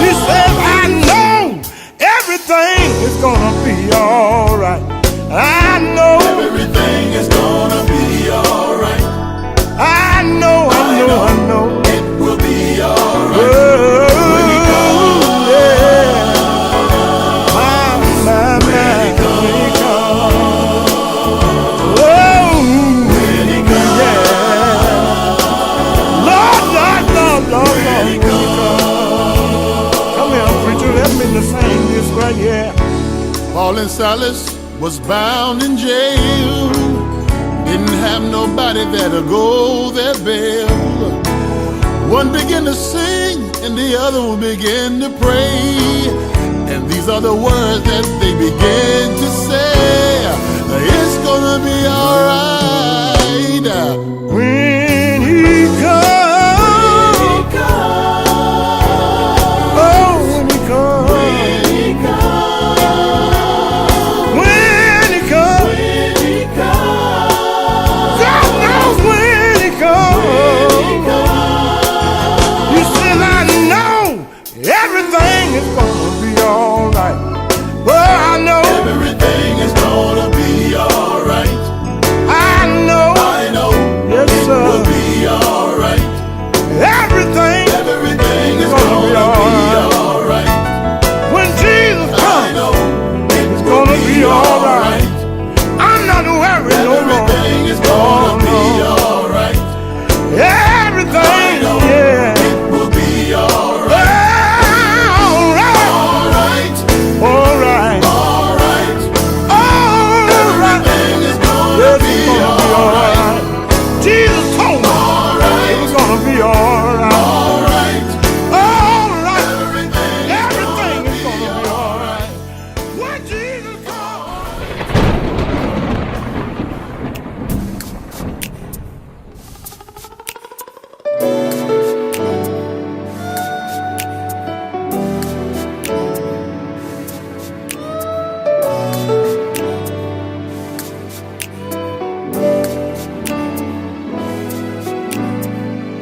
He says, I know everything is gonna be all right. I know everything is gonna be all right. I know it will be all right. when he comes, yeah. My, when he comes. Oh, When he comes, yeah. Lord, when he comes. Come here, preacher, let me sing this right here. Paul and Silas was bound in jail. Didn't have nobody there to go their bail. One began to sing and the other one began to pray. And these are the words that they began to say. It's gonna be alright When he comes. Oh, when he comes. When he comes. God knows when he comes. You said, I know everything is gonna be all right. Well, I know everything is gonna be alright. I know, yes, it sir. will be alright. Everything Is gonna be alright. when Jesus I comes, know it's gonna be all right. I'm not worried no more. Everything is gonna be alright. Everything, yeah. It will be alright. All right, Alright. all right, Alright. all right. Everything is gonna Yes, be it's gonna be all alright. right. Jesus told me Alright. it's gonna be all right. Alright. All right. Everything Everything is gonna gonna be be all alright. right. When Jesus comes.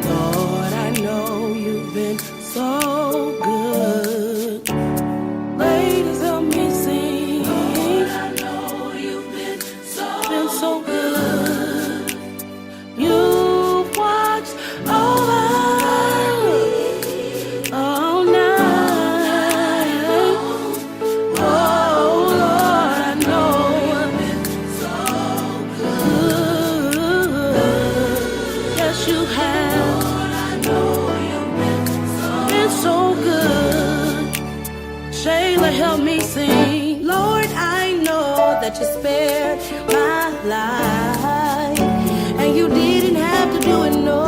Lord, I know you've been so good. Ladies, help me sing. Lord, I know you've been so good. You've watched over all night. Oh, Lord, I know you've been so good. Yes, you have. Been so good. Shayla, help me sing. Lord, I know that you spared my life, and you didn't have to do it, no.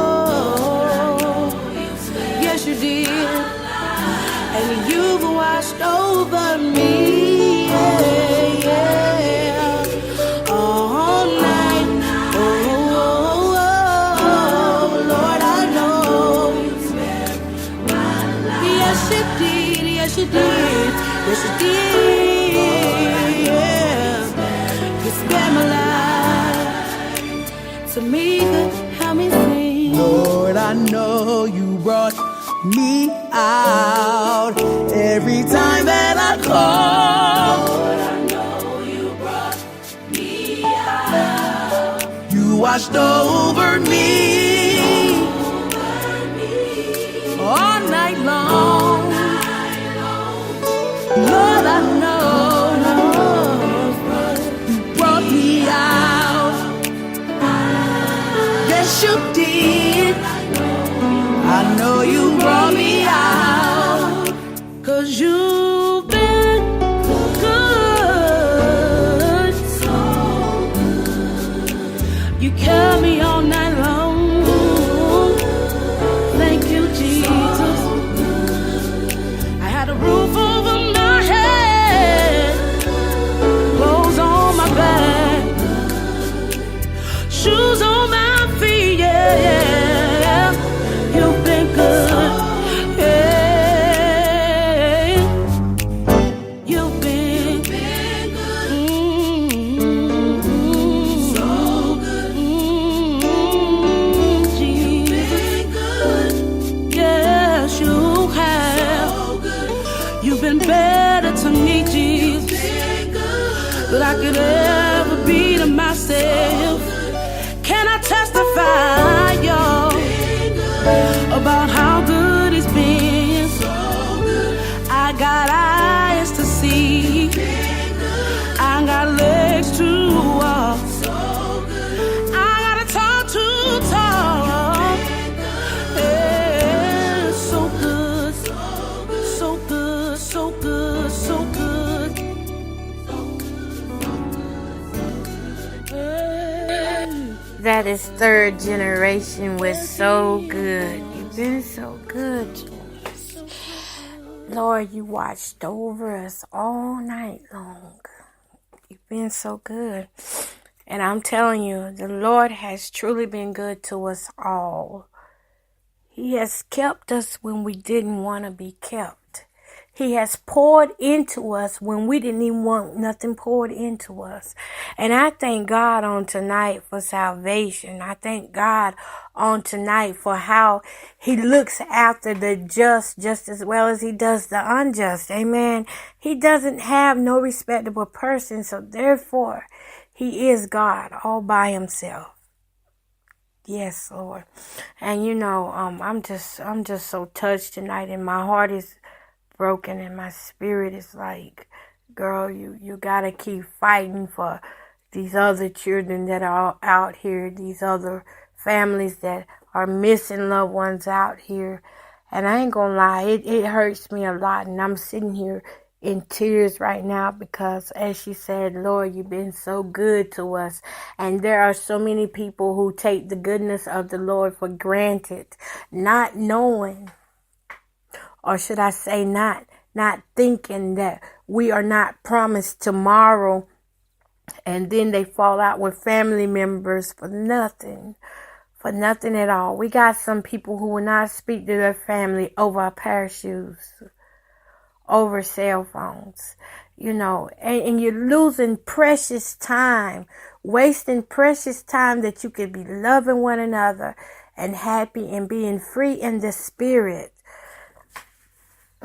Yes, you did. And you've washed over me, yeah, yeah. All night. Oh, Lord, I know. Yes, you did. Yes, you did. Yes, you did. Yeah. You spared my life. Tamika, help me sing. Lord, I know you brought me out every time that I call. Lord, I know you brought me out. You watched over me all night long. Lord, I know you brought me out. Yes, you did. I know you brought me out. 'Cause you've been good. So good. You kept me been better to me, Jesus, than I could ever be to myself. Can I testify, y'all, about how good it's been? I got eyes to see, I got legs to walk, I got a tongue to talk. Yeah, so good, so good, so good, so good. That is third generation with So Good. You've been so good to us. Lord, you watched over us all night long. You've been so good. And I'm telling you, the Lord has truly been good to us all. He has kept us when we didn't want to be kept. He has poured into us when we didn't even want nothing poured into us. And I thank God on tonight for salvation. I thank God on tonight for how he looks after the just as well as he does the unjust. Amen. He doesn't have no respectable person. So therefore, he is God all by himself. Yes, Lord. And you know, I'm just so touched tonight, and my heart is broken, and my spirit is like, girl, you gotta keep fighting for these other children that are out here, these other families that are missing loved ones out here. And I ain't gonna lie, it hurts me a lot, and I'm sitting here in tears right now because, as she said, Lord, you've been so good to us. And there are so many people who take the goodness of the Lord for granted, not knowing, or should I say not thinking that we are not promised tomorrow, and then they fall out with family members for nothing at all. We got some people who will not speak to their family over a pair of shoes, over cell phones, you know, and you're losing precious time, wasting precious time that you could be loving one another and happy and being free in the spirit.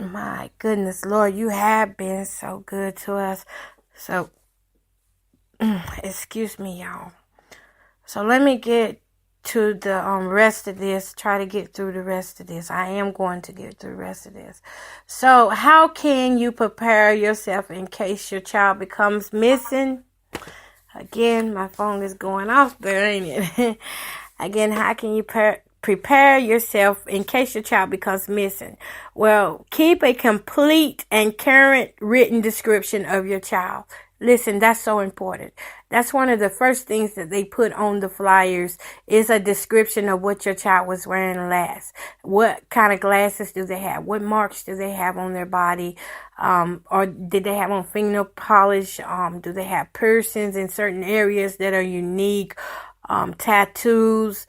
My goodness, Lord, you have been so good to us. So, excuse me, y'all. So let me get to the rest of this. Try to get through the rest of this. I am going to get through the rest of this. So, how can you prepare yourself in case your child becomes missing? Again, my phone is going off there, ain't it? Again, how can you prepare yourself in case your child becomes missing? Well, keep a complete and current written description of your child. Listen, that's so important. That's one of the first things that they put on the flyers is a description of what your child was wearing last. What kind of glasses do they have? What marks do they have on their body? Or did they have on fingernail polish? Do they have piercings in certain areas that are unique? Tattoos?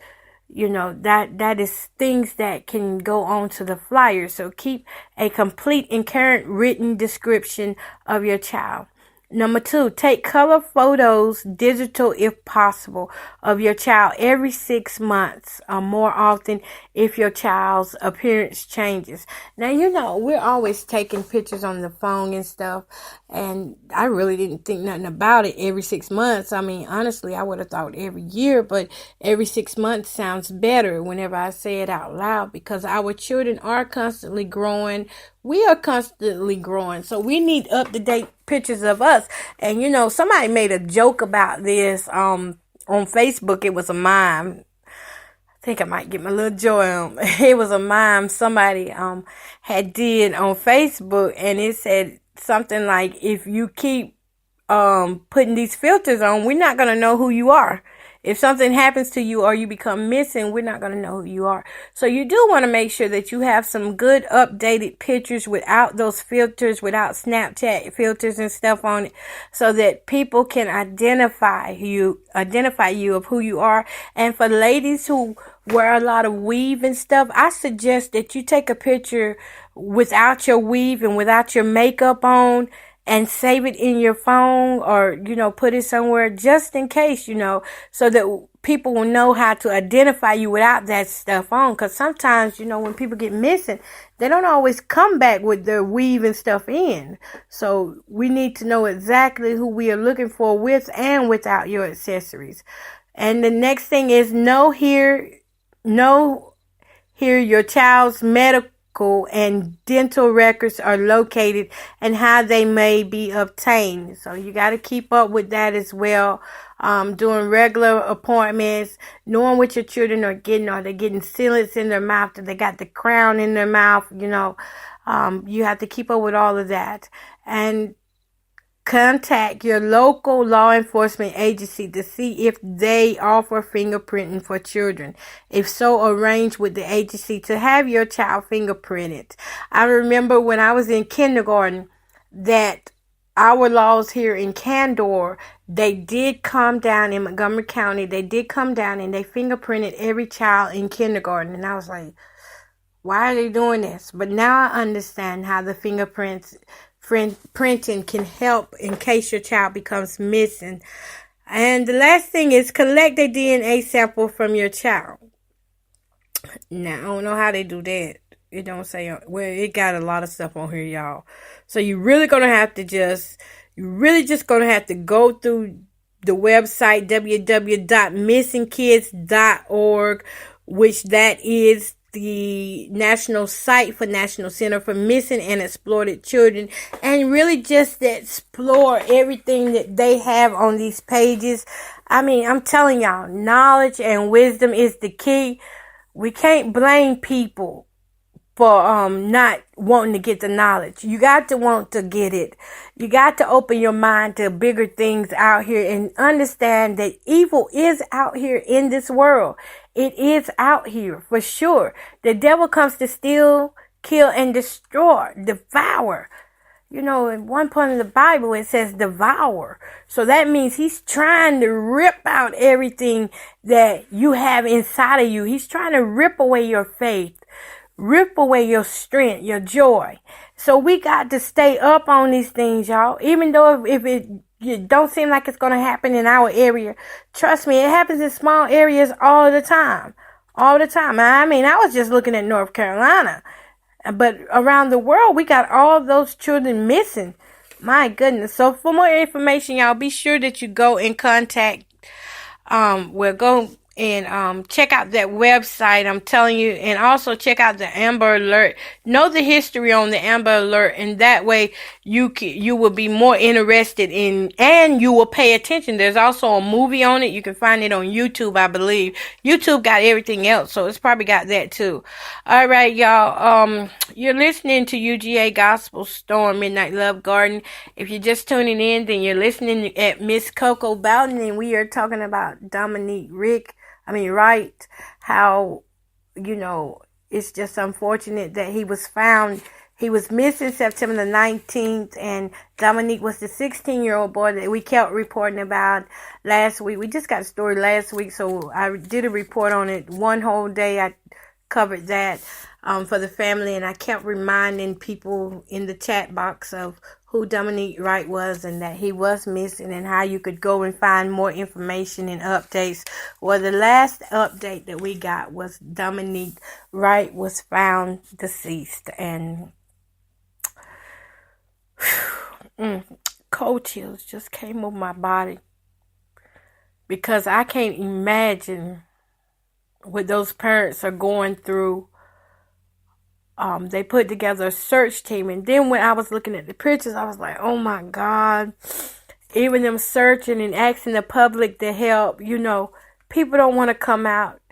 You know, that is things that can go on to the flyer. So keep a complete and current written description of your child. Number 2, take color photos, digital if possible, of your child every 6 months or more often if your child's appearance changes. Now, you know, we're always taking pictures on the phone and stuff, and I really didn't think nothing about it every 6 months. I mean, honestly, I would have thought every year, but every 6 months sounds better whenever I say it out loud because our children are constantly growing. We are constantly growing, so we need up-to-date pictures of us. And, you know, somebody made a joke about this on Facebook. It was a mime. I think I might get my little joy on. It was a mime somebody had did on Facebook, and it said something like, if you keep putting these filters on, we're not going to know who you are. If something happens to you or you become missing, we're not going to know who you are. So you do want to make sure that you have some good updated pictures without those filters, without Snapchat filters and stuff on it, so that people can identify you of who you are. And for ladies who wear a lot of weave and stuff, I suggest that you take a picture without your weave and without your makeup on, and save it in your phone, or, you know, put it somewhere just in case, you know, so that people will know how to identify you without that stuff on. Because sometimes, when people get missing, they don't always come back with their weave and stuff in. So we need to know exactly who we are looking for with and without your accessories. And the next thing is know here your child's medical and dental records are located and how they may be obtained. So you got to keep up with that as well. Doing regular appointments, knowing what your children are getting. Are they getting sealants in their mouth? Do they got the crown in their mouth? You have to keep up with all of that. And contact your local law enforcement agency to see if they offer fingerprinting for children. If so, arrange with the agency to have your child fingerprinted. I remember when I was in kindergarten that our laws here in Candor, they did come down in Montgomery County. They did come down and they fingerprinted every child in kindergarten. And I was like, why are they doing this? But now I understand how the printing can help in case your child becomes missing. And the last thing is collect a DNA sample from your child. Now, I don't know how they do that. It don't say, well, it got a lot of stuff on here, y'all. So you're really going to have to just go through the website, www.missingkids.org, which that is the national site for National Center for Missing and Exploited Children, and really just explore everything that they have on these pages. I mean, I'm telling y'all, knowledge and wisdom is the key. We can't blame people for not wanting to get the knowledge. You got to want to get it. You got to open your mind to bigger things out here and understand that evil is out here in this world. It is out here for sure. The devil comes to steal, kill, and destroy, devour. In one point in the Bible, it says devour. So that means he's trying to rip out everything that you have inside of you. He's trying to rip away your faith, rip away your strength, your joy. So we got to stay up on these things, y'all. Even though if it don't seem like it's going to happen in our area, trust me, it happens in small areas all the time. All the time. I mean, I was just looking at North Carolina. But around the world, we got all those children missing. My goodness. So for more information, y'all, be sure that you go and contact, go and check out that website, I'm telling you, and also check out the Amber Alert. Know the history on the Amber Alert, and that way you will be more interested in, and you will pay attention. There's also a movie on it. You can find it on YouTube, I believe. YouTube got everything else, so it's probably got that too. All right, y'all. You're listening to UGA Gospel Storm Midnight Love Garden. If you're just tuning in, then you're listening at Miss Coco Bowden, and we are talking about Dominic Wright, how, it's just unfortunate that he was found. He was missing September the 19th, and Dominic was the 16-year-old boy that we kept reporting about last week. We just got a story last week, so I did a report on it one whole day. I covered that for the family, and I kept reminding people in the chat box of who Dominic Wright was and that he was missing and how you could go and find more information and updates. Well, the last update that we got was Dominic Wright was found deceased, and cold chills just came over my body because I can't imagine what those parents are going through. They put together a search team, and then when I was looking at the pictures, I was like, oh my God, even them searching and asking the public to help, people don't want to come out.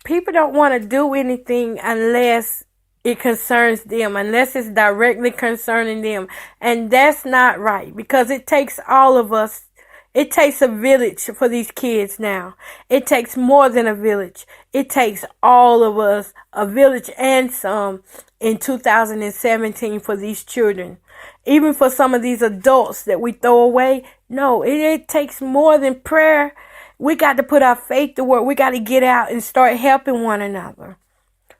People don't want to do anything unless it concerns them, unless it's directly concerning them. And that's not right, because it takes all of us. It takes a village for these kids now. It takes more than a village. It takes all of us, a village and some, in 2017 for these children. Even for some of these adults that we throw away. No, it takes more than prayer. We got to put our faith to work. We got to get out and start helping one another.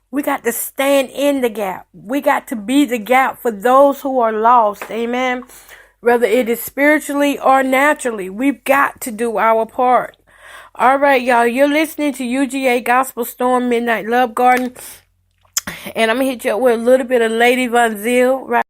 We got to stand in the gap. We got to be the gap for those who are lost. Amen. Whether it is spiritually or naturally, we've got to do our part. All right, y'all. You're listening to UGA Gospel Storm Midnight Love Garden. And I'm going to hit you up with a little bit of Lady Von Ziel right